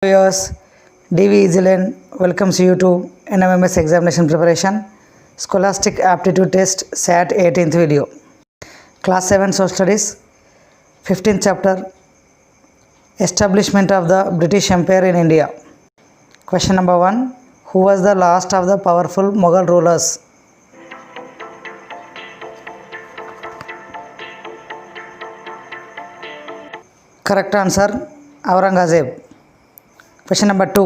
Viewers, DV Easyland welcomes you to NMMS examination preparation, Scholastic Aptitude Test SAT 18th video. Class 7 Social Studies, 15th chapter, Establishment of the British Empire in India. Question number 1. Who was the last of the powerful Mughal rulers? Correct answer, Aurangzeb. Question number 2.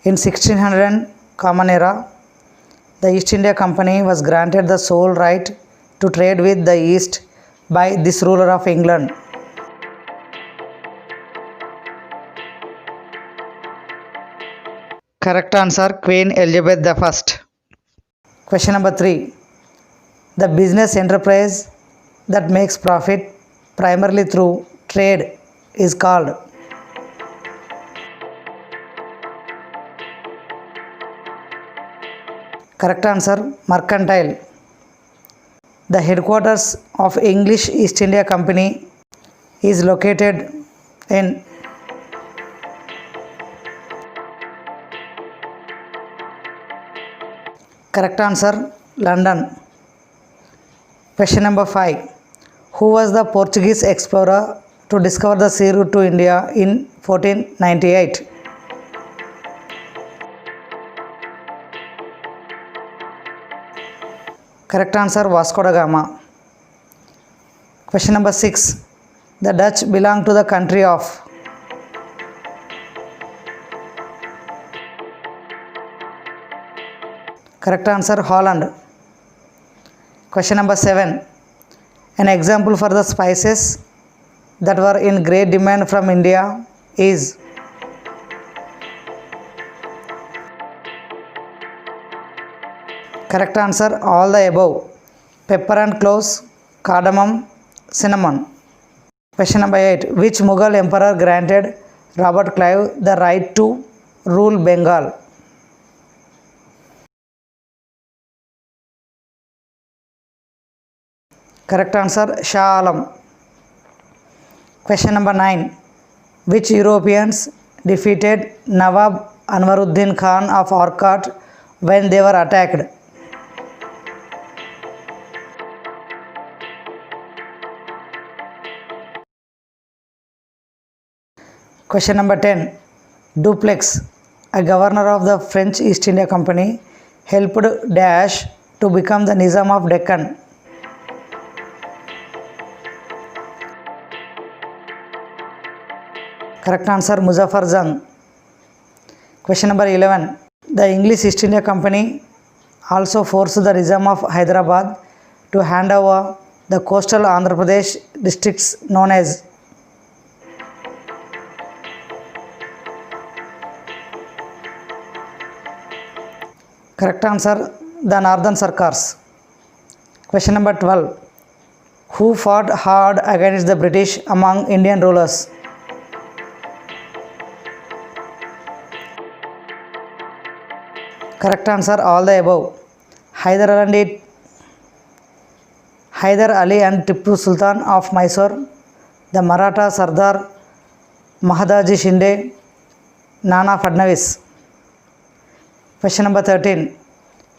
In 1600 Common Era, the East India Company was granted the sole right to trade with the East by this ruler of England. Correct answer, Queen Elizabeth I. Question number 3. The business enterprise that makes profit primarily through trade is called. Correct answer, mercantile. The headquarters of English East India Company is located in. Correct answer, London. Question number 5. Who was the Portuguese explorer to discover the sea route to India in 1498? Correct answer, Vasco da Gama. Question number 6. The Dutch belong to the country of. Correct answer, Holland. Question number 7. An example for the spices that were in great demand from India is. Correct answer, all the above. Pepper and cloves, cardamom, cinnamon. Question number 8. Which Mughal emperor granted Robert Clive the right to rule Bengal? Correct answer, Shah Alam. Question number 9. Which Europeans defeated Nawab Anwaruddin Khan of Arcot when they were attacked? Question number 10. Dupleix, a governor of the French East India Company, helped Dash to become the Nizam of Deccan. Correct answer, Muzaffar Jung. Question number 11. The English East India Company also forced the Nizam of Hyderabad to hand over the coastal Andhra Pradesh districts known as. Correct answer, the Northern Sarkars. Question number 12. Who fought hard against the British among Indian rulers? Correct answer, all the above. Hyder Ali and Tipu Sultan of Mysore, the Maratha Sardar Mahadaji Shinde, Nana Fadnavis. Question number 13.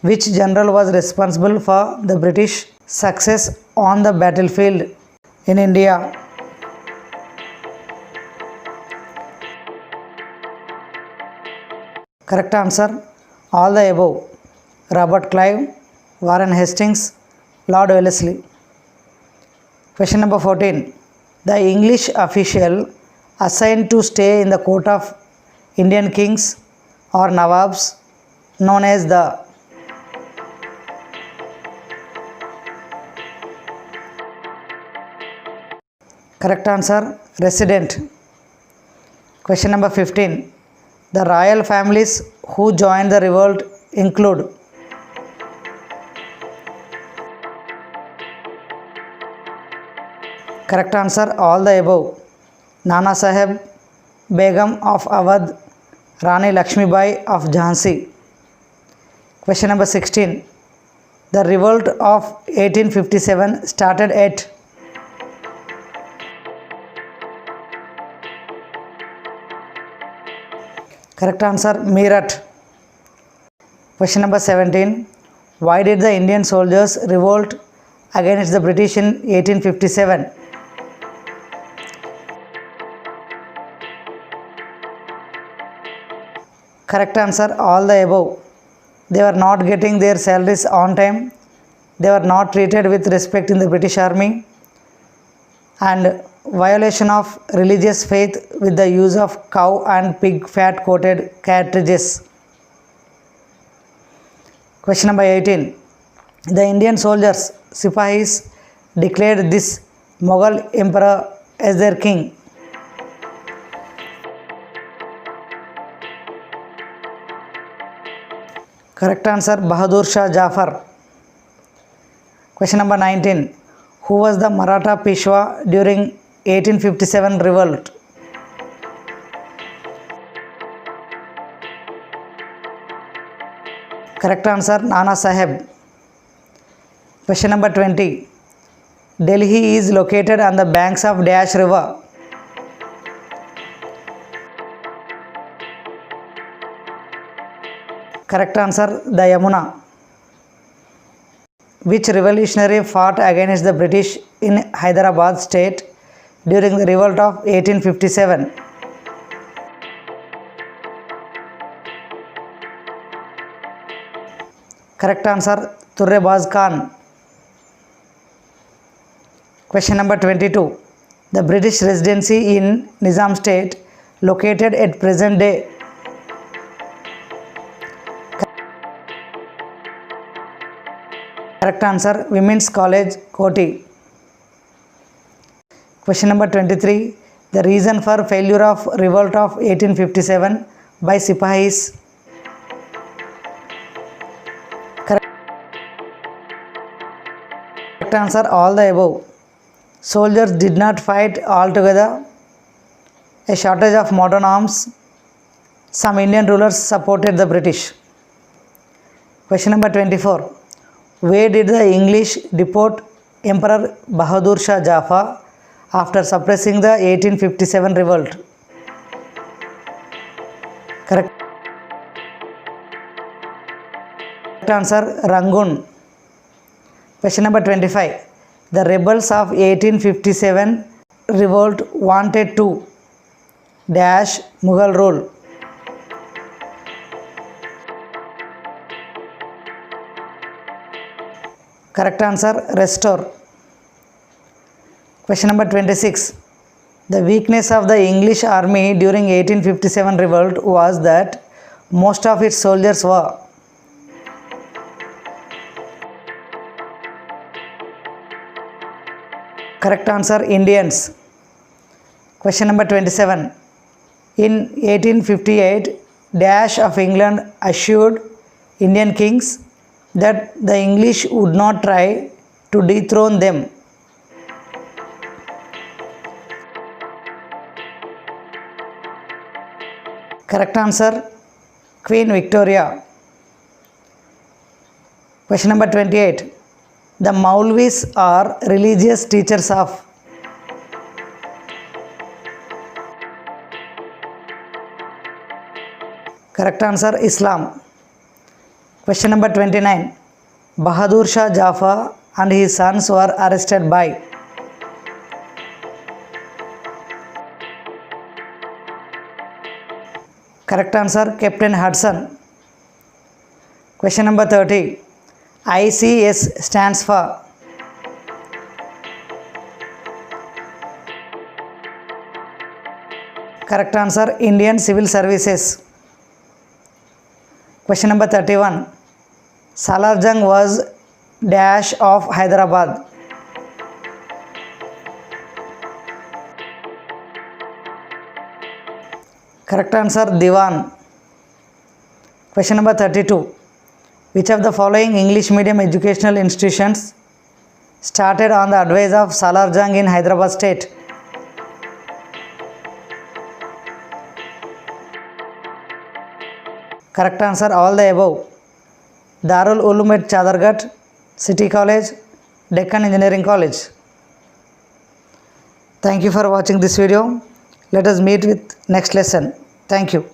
Which general was responsible for the British success on the battlefield in India? Correct answer, all the above. Robert Clive, Warren Hastings, Lord Wellesley. Question number 14. The English official assigned to stay in the court of Indian kings or Nawabs known as the. Correct answer, resident. Question number 15. The royal families who joined the revolt include. Correct answer, all the above. Nana Sahib, Begum of Awadh, Rani Lakshmibai of Jhansi. Question number 16. The revolt of 1857 started at. Correct answer, Meerut. Question number 17. Why did the Indian soldiers revolt against the British in 1857? Correct answer, all the above. They were not getting their salaries on time. They were not treated with respect in the British Army, and violation of religious faith with the use of cow and pig fat coated cartridges. Question number 18. The Indian soldiers, Sipahis, declared this Mughal emperor as their king. Correct answer, Bahadur Shah Jafar. Question number 19. Who was the Maratha Peshwa during 1857 revolt? Correct answer, Nana Sahib. Question number 20. Delhi is located on the banks of Dash River. Correct answer, the Yamuna. Which revolutionary fought against the British in Hyderabad state during the revolt of 1857? Correct answer, Turrebaz Khan. Question number 22. The British residency in Nizam state located at present day. Correct answer, Women's College, Koti. Question number 23. The reason for failure of revolt of 1857 by Sipahis? Correct answer, all the above. Soldiers did not fight altogether. A shortage of modern arms. Some Indian rulers supported the British. Question number 24. Where did the English deport Emperor Bahadur Shah Jafar after suppressing the 1857 revolt? Correct answer, Rangoon. Question number 25. The rebels of 1857 revolt wanted to dash Mughal rule. Correct answer, restore. Question number 26. The weakness of the English army during 1857 revolt was that most of its soldiers were. Correct answer, Indians. Question number 27. In 1858, Dash of England assured Indian kings that the English would not try to dethrone them. Correct answer, Queen Victoria. Question number 28. The Maulvis are religious teachers of. Correct answer, Islam. Question number 29. Bahadur Shah Jafar and his sons were arrested by. Correct answer, Captain Hudson. Question number 30. ICS stands for. Correct answer, Indian Civil Services. Question number 31. Salar Jung was dash of Hyderabad. Correct answer, Diwan. Question number 32. Which of the following English medium educational institutions started on the advice of Salar Jung in Hyderabad state? Correct answer, all the above. Darul Uloom at Chadargat, City College, Deccan Engineering College. Thank you for watching this video. Let us meet with next lesson. Thank you.